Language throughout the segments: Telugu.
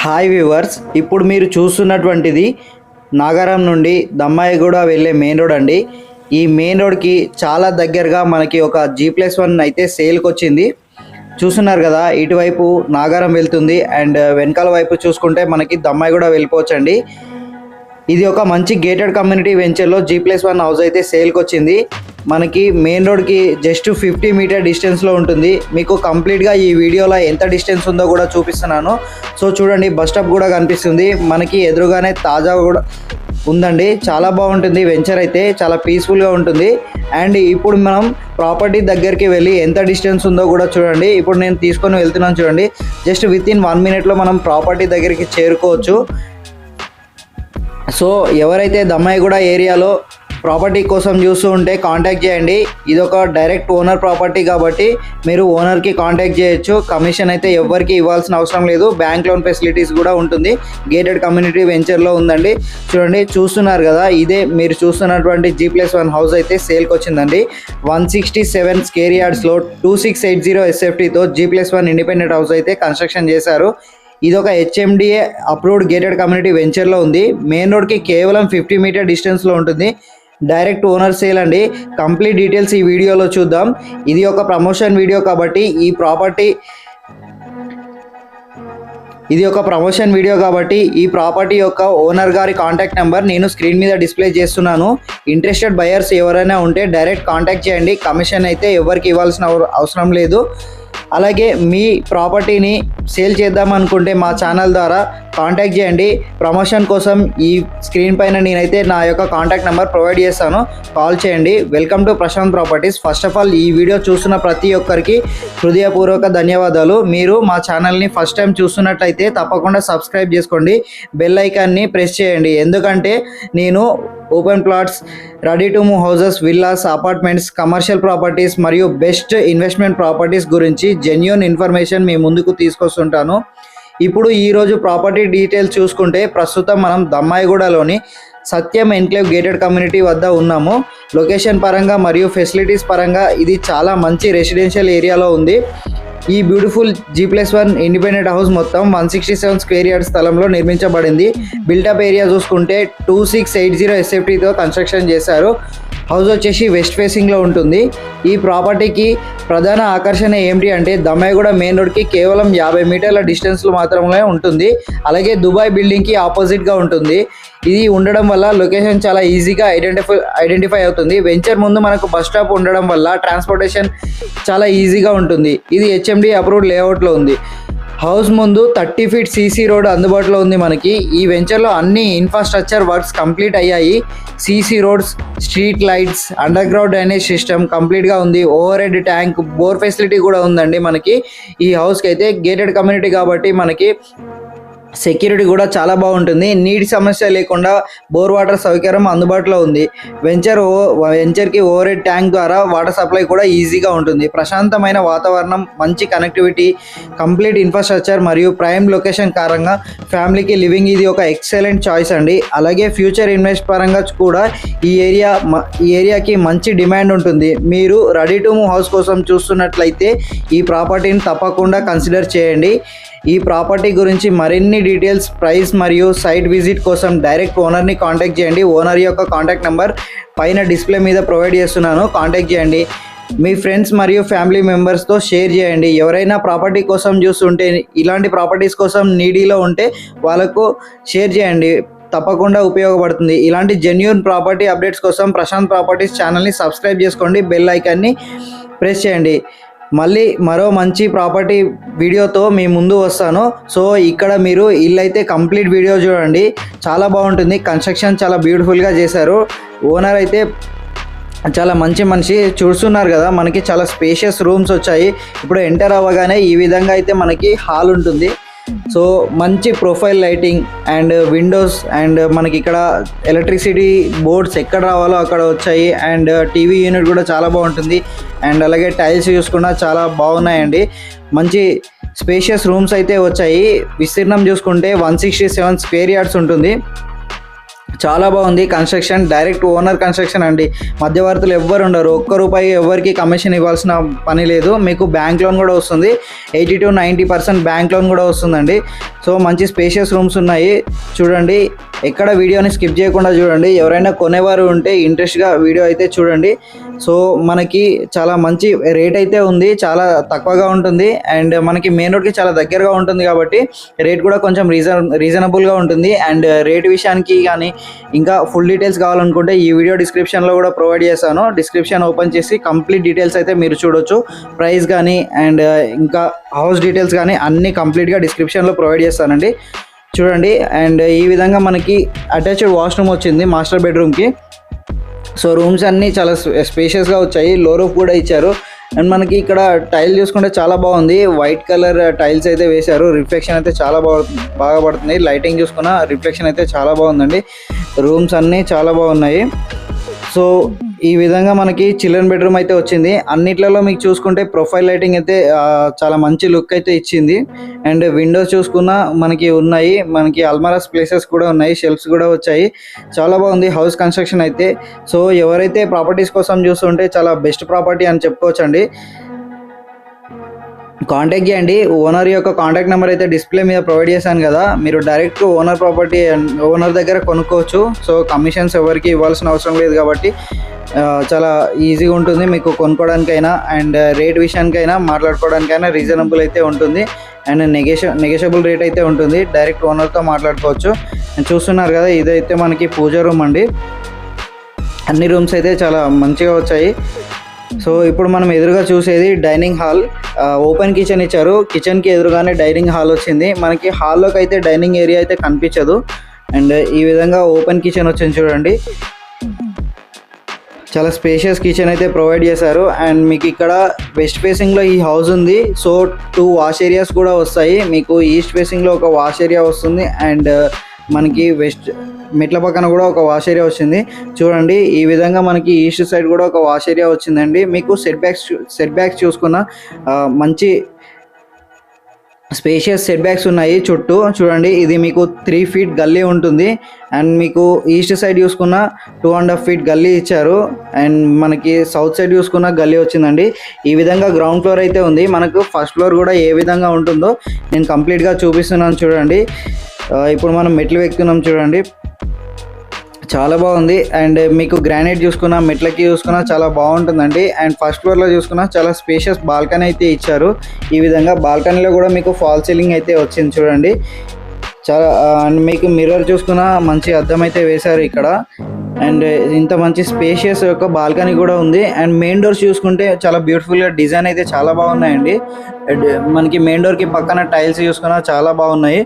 హాయ్ వ్యూవర్స్, ఇప్పుడు మీరు చూస్తున్నటువంటిది నాగారం నుండి దమ్మాయిగూడ వెళ్ళే మెయిన్ రోడ్ అండి. ఈ మెయిన్ రోడ్కి చాలా దగ్గరగా మనకి ఒక G+1 అయితే సేల్కి వచ్చింది. చూస్తున్నారు కదా, ఇటువైపు నాగారం వెళ్తుంది అండ్ వెనకాల వైపు చూసుకుంటే మనకి దమ్మాయిగూడ వెళ్ళిపోవచ్చండి. ఇది ఒక మంచి గేటెడ్ కమ్యూనిటీ వెంచర్లో G+1 హౌస్ అయితే సేల్కి వచ్చింది. మనకి మెయిన్ రోడ్కి జస్ట్ 50 మీటర్ డిస్టెన్స్లో ఉంటుంది. మీకు కంప్లీట్గా ఈ వీడియోలో ఎంత డిస్టెన్స్ ఉందో కూడా చూపిస్తున్నాను. సో చూడండి, బస్ స్టాప్ కూడా కనిపిస్తుంది మనకి, ఎదురుగానే తాజా కూడా ఉందండి. చాలా బాగుంటుంది వెంచర్ అయితే, చాలా పీస్ఫుల్గా ఉంటుంది. అండ్ ఇప్పుడు మనం ప్రాపర్టీ దగ్గరికి వెళ్ళి ఎంత డిస్టెన్స్ ఉందో కూడా చూడండి. ఇప్పుడు నేను తీసుకొని వెళ్తున్నాను చూడండి. జస్ట్ వితిన్ 1 మినిట్లో మనం ప్రాపర్టీ దగ్గరికి చేరుకోవచ్చు. సో ఎవరైతే దమ్మాయిగూడ ఏరియాలో ప్రాపర్టీ కోసం చూస్తూ ఉంటే కాంటాక్ట్ చేయండి. ఇది ఒక డైరెక్ట్ ఓనర్ ప్రాపర్టీ కాబట్టి మీరు ఓనర్కి కాంటాక్ట్ చేయొచ్చు. కమిషన్ అయితే ఎవ్వరికి ఇవ్వాల్సిన అవసరం లేదు. బ్యాంక్ లోన్ ఫెసిలిటీస్ కూడా ఉంటుంది. గేటెడ్ కమ్యూనిటీ వెంచర్లో ఉందండి. చూడండి, చూస్తున్నారు కదా, ఇదే మీరు చూస్తున్నటువంటి G+1 హౌస్ అయితే సేల్కి వచ్చిందండి. 167 స్క్వేర్ యార్డ్స్లో 2680 SFTతో G+1 ఇండిపెండెంట్ హౌస్ అయితే కన్స్ట్రక్షన్ చేశారు. ఇది ఒక HMDA అప్రూవ్డ్ గేటెడ్ కమ్యూనిటీ వెంచర్లో ఉంది. మెయిన్ రోడ్కి కేవలం 50 మీటర్ డిస్టెన్స్లో ఉంటుంది. డైరెక్ట్ ఓనర్ సేల్ అండి. కంప్లీట్ డీటెయిల్స్ ఈ వీడియోలో చూద్దాం. ఇది ఒక ప్రమోషన్ వీడియో కాబట్టి ఈ ప్రాపర్టీ యొక్క ఓనర్ గారి కాంటాక్ట్ నెంబర్ నేను స్క్రీన్ మీద డిస్ప్లే చేస్తున్నాను. ఇంట్రెస్టెడ్ బయర్స్ ఎవరైనా ఉంటే డైరెక్ట్ కాంటాక్ట్ చేయండి. కమిషన్ అయితే ఎవరికి ఇవ్వాల్సిన అవసరం లేదు. అలాగే మీ ప్రాపర్టీని సేల్ చేద్దాం అనుకుంటే మా ఛానల్ ద్వారా కాంటాక్ట్ చేయండి. ప్రమోషన్ కోసం ఈ స్క్రీన్ పైన నేనైతే నా యొక్క కాంటాక్ట్ నెంబర్ ప్రొవైడ్ చేస్తాను, కాల్ చేయండి. Welcome to Prashant Properties. First of all ఈ వీడియో చూస్తున్న ప్రతి ఒక్కరికి హృదయపూర్వక ధన్యవాదాలు. మీరు మా ఛానల్ని ఫస్ట్ టైం చూస్తున్నట్లయితే తప్పకుండా సబ్స్క్రైబ్ చేసుకోండి, బెల్ ఐకాన్ని ప్రెస్ చేయండి. ఎందుకంటే నేను open plots, ready to move houses, villas, apartments, commercial properties మరియు బెస్ట్ ఇన్వెస్ట్మెంట్ ప్రాపర్టీస్ గురించి జెన్యూన్ ఇన్ఫర్మేషన్ మీ ముందుకు తీసుకొస్తుంటాను. ఇప్పుడు ఈరోజు ప్రాపర్టీ డీటెయిల్స్ చూసుకుంటే ప్రస్తుతం మనం దమ్మాయిగూడలోని సత్యం ఎన్క్లేవ్ గేటెడ్ కమ్యూనిటీ వద్ద ఉన్నాము. లొకేషన్ పరంగా మరియు ఫెసిలిటీస్ పరంగా ఇది చాలా మంచి రెసిడెన్షియల్ ఏరియాలో ఉంది. ఈ బ్యూటిఫుల్ G+1 ఇండిపెండెంట్ హౌస్ మొత్తం 167 స్క్వేర్ యార్డ్ స్థలంలో నిర్మించబడింది. బిల్టప్ ఏరియా చూసుకుంటే 2680 SFTతో కన్స్ట్రక్షన్ చేశారు. హౌస్ వచ్చేసి వెస్ట్ ఫేసింగ్లో ఉంటుంది. ఈ ప్రాపర్టీకి ప్రధాన ఆకర్షణ ఏమిటి అంటే దమ్మాయిగూడ మెయిన్ రోడ్కి కేవలం 50 మీటర్ల డిస్టెన్స్లో మాత్రమే ఉంటుంది. అలాగే దుబాయ్ బిల్డింగ్కి ఆపోజిట్గా ఉంటుంది. ఇది ఉండడం వల్ల లొకేషన్ చాలా ఈజీగా ఐడెంటిఫై అవుతుంది. వెంచర్ ముందు మనకు బస్ స్టాప్ ఉండడం వల్ల ట్రాన్స్పోర్టేషన్ చాలా ఈజీగా ఉంటుంది. ఇది HMD అప్రూవ్డ్ లేఅవుట్లో ఉంది. హౌస్ ముందు 30 ఫీట్ CC రోడ్ అందుబాటులో ఉంది. మనకి ఈ వెంచర్లో అన్ని ఇన్ఫ్రాస్ట్రక్చర్ వర్క్స్ కంప్లీట్ అయ్యాయి. CC roads, street lights, under ground drainage system కంప్లీట్గా ఉంది. Over head tank, bore facility కూడా ఉందండి మనకి. ఈ హౌస్కి అయితే గేటెడ్ కమ్యూనిటీ కాబట్టి మనకి సెక్యూరిటీ కూడా చాలా బాగుంటుంది. నీటి సమస్య లేకుండా బోర్ వాటర్ సౌకర్యం అందుబాటులో ఉంది. వెంచర్కి ఓవర్ హెడ్ ట్యాంక్ ద్వారా వాటర్ సప్లై కూడా ఈజీగా ఉంటుంది. ప్రశాంతమైన వాతావరణం, మంచి కనెక్టివిటీ, కంప్లీట్ ఇన్ఫ్రాస్ట్రక్చర్ మరియు ప్రైమ్ లొకేషన్ కారణంగా ఫ్యామిలీకి లివింగ్ ఇది ఒక ఎక్సలెంట్ చాయిస్ అండి. అలాగే ఫ్యూచర్ ఇన్వెస్ట్ పరంగా కూడా ఈ ఏరియాకి మంచి డిమాండ్ ఉంటుంది. మీరు రెడీ టు మూవ్ హౌస్ కోసం చూస్తున్నట్లయితే ఈ ప్రాపర్టీని తప్పకుండా కన్సిడర్ చేయండి. ఈ ప్రాపర్టీ గురించి మరిన్ని డీటెయిల్స్, ప్రైస్ మరియు సైట్ విజిట్ కోసం డైరెక్ట్ ఓనర్ని కాంటాక్ట్ చేయండి. ఓనర్ యొక్క కాంటాక్ట్ నెంబర్ పైన డిస్ప్లే మీద ప్రొవైడ్ చేస్తున్నాను, కాంటాక్ట్ చేయండి. మీ ఫ్రెండ్స్ మరియు ఫ్యామిలీ మెంబర్స్తో షేర్ చేయండి. ఎవరైనా ప్రాపర్టీ కోసం చూస్తుంటే, ఇలాంటి ప్రాపర్టీస్ కోసం నీడీలో ఉంటే వాళ్ళకు షేర్ చేయండి, తప్పకుండా ఉపయోగపడుతుంది. ఇలాంటి జెన్యూన్ ప్రాపర్టీ అప్డేట్స్ కోసం ప్రశాంత్ ప్రాపర్టీస్ ఛానల్ని సబ్స్క్రైబ్ చేసుకోండి, బెల్ ఐకాన్ని ప్రెస్ చేయండి. మళ్ళీ మరో మంచి ప్రాపర్టీ వీడియోతో మీ ముందు వస్తాను. సో ఇక్కడ మీరు ఇల్లు అయితే కంప్లీట్ వీడియో చూడండి, చాలా బాగుంటుంది. కన్స్ట్రక్షన్ చాలా బ్యూటిఫుల్గా చేశారు. ఓనర్ అయితే చాలా మంచి మనిషి. చూస్తున్నారు కదా, మనకి చాలా స్పేషియస్ రూమ్స్ వచ్చాయి. ఇప్పుడు ఎంటర్ అవ్వగానే ఈ విధంగా అయితే మనకి హాల్ ఉంటుంది. సో మంచి profile lighting and Windows and మనకి ఇక్కడ ఎలక్ట్రిసిటీ బోర్డ్స్ ఎక్కడ రావాలో అక్కడ వచ్చాయి. అండ్ టీవీ యూనిట్ కూడా చాలా బాగుంటుంది. అండ్ అలాగే టైల్స్ చూసుకున్నా చాలా బాగున్నాయండి. మంచి స్పేషియస్ రూమ్స్ అయితే వచ్చాయి. విస్తీర్ణం చూసుకుంటే 167 స్క్వేర్ యార్డ్స్ ఉంటుంది. చాలా బాగుంది కన్స్ట్రక్షన్. డైరెక్ట్ ఓనర్ కన్స్ట్రక్షన్ అండి. మధ్యవర్తులు ఎవ్వరు ఉండరు. ఒక్క రూపాయి ఎవరికి కమిషన్ ఇవ్వాల్సిన పని లేదు. మీకు బ్యాంక్ లోన్ కూడా వస్తుంది. 80-90% బ్యాంక్ లోన్ కూడా వస్తుందండి. సో మంచి స్పేషియస్ రూమ్స్ ఉన్నాయి. చూడండి, ఎక్కడ వీడియోని స్కిప్ చేయకుండా చూడండి. ఎవరైనా కొనేవారు ఉంటే ఇంట్రెస్ట్గా వీడియో అయితే చూడండి. సో మనకి చాలా మంచి రేట్ అయితే ఉంది. చాలా తక్కువగా ఉంటుంది అండ్ మనకి మెయిన్ రోడ్కి చాలా దగ్గరగా ఉంటుంది కాబట్టి రేట్ కూడా కొంచెం రీజనబుల్గా ఉంటుంది. అండ్ రేట్ విషయానికి కానీ ఇంకా ఫుల్ డీటెయిల్స్ కావాలనుకుంటే ఈ వీడియో డిస్క్రిప్షన్లో కూడా ప్రొవైడ్ చేశాను. డిస్క్రిప్షన్ ఓపెన్ చేసి కంప్లీట్ డీటెయిల్స్ అయితే మీరు చూడొచ్చు. ప్రైస్ కానీ అండ్ ఇంకా హౌస్ డీటెయిల్స్ కానీ అన్నీ కంప్లీట్గా డిస్క్రిప్షన్లో ప్రొవైడ్ చేస్తానండి. చూడండి, అండ్ ఈ విధంగా మనకి అటాచ్డ్ వాష్రూమ్ వచ్చింది మాస్టర్ బెడ్రూమ్కి. సో రూమ్స్ అన్నీ చాలా స్పేషియస్గా వచ్చాయి. లో రూఫ్ కూడా ఇచ్చారు. అండ్ మనకి ఇక్కడ టైల్ చూసుకుంటే చాలా బాగుంది. వైట్ కలర్ టైల్స్ అయితే వేశారు. రిఫ్లెక్షన్ అయితే చాలా బాగా పడుతుంది. లైటింగ్ చూసుకున్న రిఫ్లెక్షన్ అయితే చాలా బాగుందండి. రూమ్స్ అన్నీ చాలా బాగున్నాయి. సో ఈ విధంగా మనకి చిల్డ్రన్ బెడ్రూమ్ అయితే వచ్చింది. అన్నిట్లలో మీకు చూసుకుంటే ప్రొఫైల్ లైటింగ్ అయితే చాలా మంచి లుక్ అయితే ఇచ్చింది. అండ్ విండోస్ చూసుకున్న మనకి ఉన్నాయి. మనకి అల్మారాస్ ప్లేసెస్ కూడా ఉన్నాయి. షెల్ఫ్స్ కూడా వచ్చాయి. చాలా బాగుంది హౌస్ కన్స్ట్రక్షన్ అయితే. సో ఎవరైతే ప్రాపర్టీస్ కోసం చూస్తుంటే చాలా బెస్ట్ ప్రాపర్టీ అని చెప్పుకోవచ్చండి. కాంటాక్ట్ చేయండి. ఓనర్ యొక్క కాంటాక్ట్ నెంబర్ అయితే డిస్ప్లే మీద ప్రొవైడ్ చేశాను కదా. మీరు డైరెక్ట్ ఓనర్ ప్రాపర్టీ ఓనర్ దగ్గర కొనుక్కోవచ్చు. సో కమిషన్స్ ఎవరికి ఇవ్వాల్సిన అవసరం లేదు కాబట్టి చాలా ఈజీగా ఉంటుంది మీకు కొనుక్కోవడానికైనా అండ్ రేట్ విషయానికైనా మాట్లాడుకోవడానికైనా రీజనబుల్ అయితే ఉంటుంది. అండ్ నెగోషియబుల్ రేట్ అయితే ఉంటుంది. డైరెక్ట్ ఓనర్తో మాట్లాడుకోవచ్చు. చూస్తున్నారు కదా, ఇదైతే మనకి పూజ రూమ్ అండి. అన్ని రూమ్స్ అయితే చాలా మంచిగా వచ్చాయి. సో ఇప్పుడు మనం ఎదురుగా చూసేది డైనింగ్ హాల్. ఓపెన్ కిచెన్ ఇచ్చారు. కిచెన్కి ఎదురుగానే డైనింగ్ హాల్ వచ్చింది. మనకి హాల్లోకి అయితే డైనింగ్ ఏరియా అయితే కనిపించదు. అండ్ ఈ విధంగా ఓపెన్ కిచెన్ వచ్చింది చూడండి. చాలా స్పేషియస్ కిచెన్ అయితే ప్రొవైడ్ చేశారు. అండ్ మీకు ఇక్కడ వెస్ట్ ఫేసింగ్లో ఈ హౌస్ ఉంది. సో 2 వాష్ ఏరియాస్ కూడా వస్తాయి. మీకు ఈస్ట్ ఫేసింగ్లో ఒక వాష్ ఏరియా వస్తుంది అండ్ మనకి వెస్ట్ మెట్ల పక్కన కూడా ఒక వాష్ ఏరియా వచ్చింది. చూడండి, ఈ విధంగా మనకి ఈస్ట్ సైడ్ కూడా ఒక వాష్ ఏరియా వచ్చిందండి. మీకు సెట్ బ్యాక్స్ చూసుకున్న మంచి స్పేషియస్ సెట్ బ్యాక్స్ ఉన్నాయి చుట్టూ. చూడండి, ఇది మీకు 3 feet గల్లీ ఉంటుంది. అండ్ మీకు ఈస్ట్ సైడ్ చూసుకున్న 2.5 feet గల్లీ ఇచ్చారు. అండ్ మనకి సౌత్ సైడ్ చూసుకున్న గల్లీ వచ్చిందండి. ఈ విధంగా గ్రౌండ్ ఫ్లోర్ అయితే ఉంది. మనకు ఫస్ట్ ఫ్లోర్ కూడా ఏ విధంగా ఉంటుందో నేను కంప్లీట్గా చూపిస్తున్నాను చూడండి. ఇప్పుడు మనం మెట్లు ఎక్కుతున్నాం చూడండి. చాలా బాగుంది. అండ్ మీకు గ్రానైట్ చూసుకున్నా మెట్లకి చూసుకున్నా చాలా బాగుంటుందండి. అండ్ ఫస్ట్ ఫ్లోర్లో చూసుకున్నా చాలా స్పేషియస్ బాల్కనీ అయితే ఇచ్చారు. ఈ విధంగా బాల్కనీలో కూడా మీకు ఫాల్ సీలింగ్ అయితే వచ్చింది చూడండి. చాలా అండ్ మీకు మిర్రర్ చూసుకున్నా మంచి అద్దం అయితే వేశారు ఇక్కడ. అండ్ ఇంత మంచి స్పేషియస్ యొక్క బాల్కనీ కూడా ఉంది. అండ్ మెయిన్ డోర్స్ చూసుకుంటే చాలా బ్యూటిఫుల్గా డిజైన్ అయితే చాలా బాగున్నాయండి. మనకి మెయిన్ డోర్కి పక్కన టైల్స్ చూసుకున్నా చాలా బాగున్నాయి.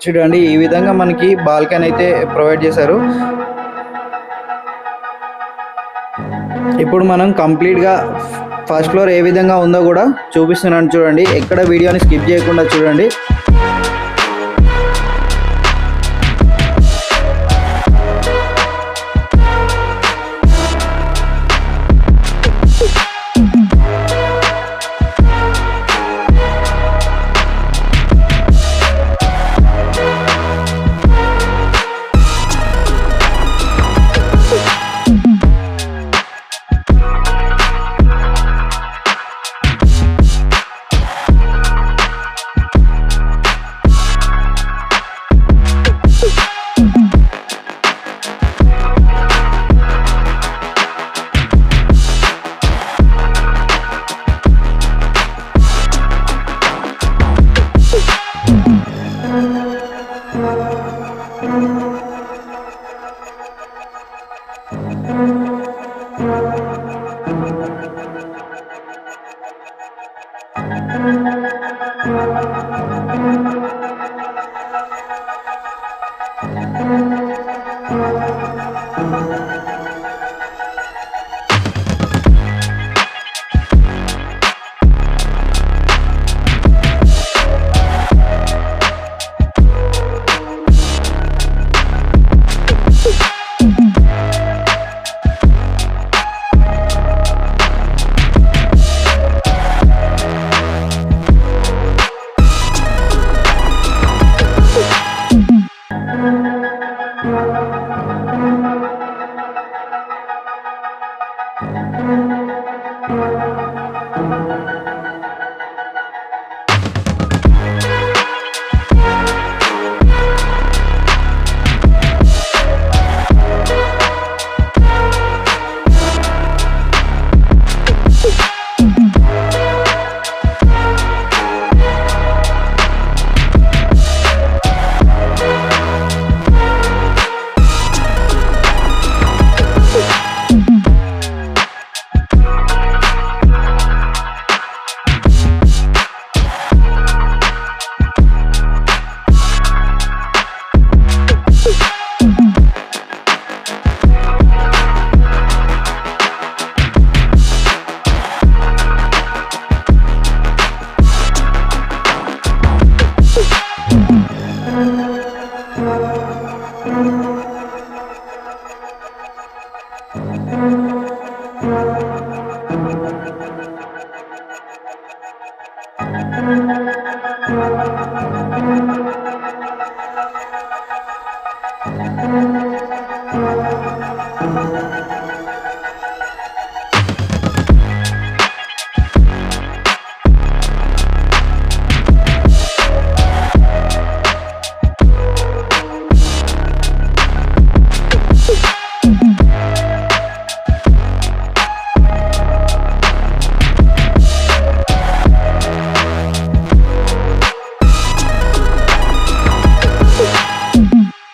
చూడండి, ఈ విధంగా మనకి బాల్కనీ అయితే ప్రొవైడ్ చేశారు. ఇప్పుడు మనం కంప్లీట్గా ఫస్ట్ ఫ్లోర్ ఏ విధంగా ఉందో కూడా చూపిస్తున్నాను చూడండి. ఎక్కడ వీడియోని స్కిప్ చేయకుండా చూడండి.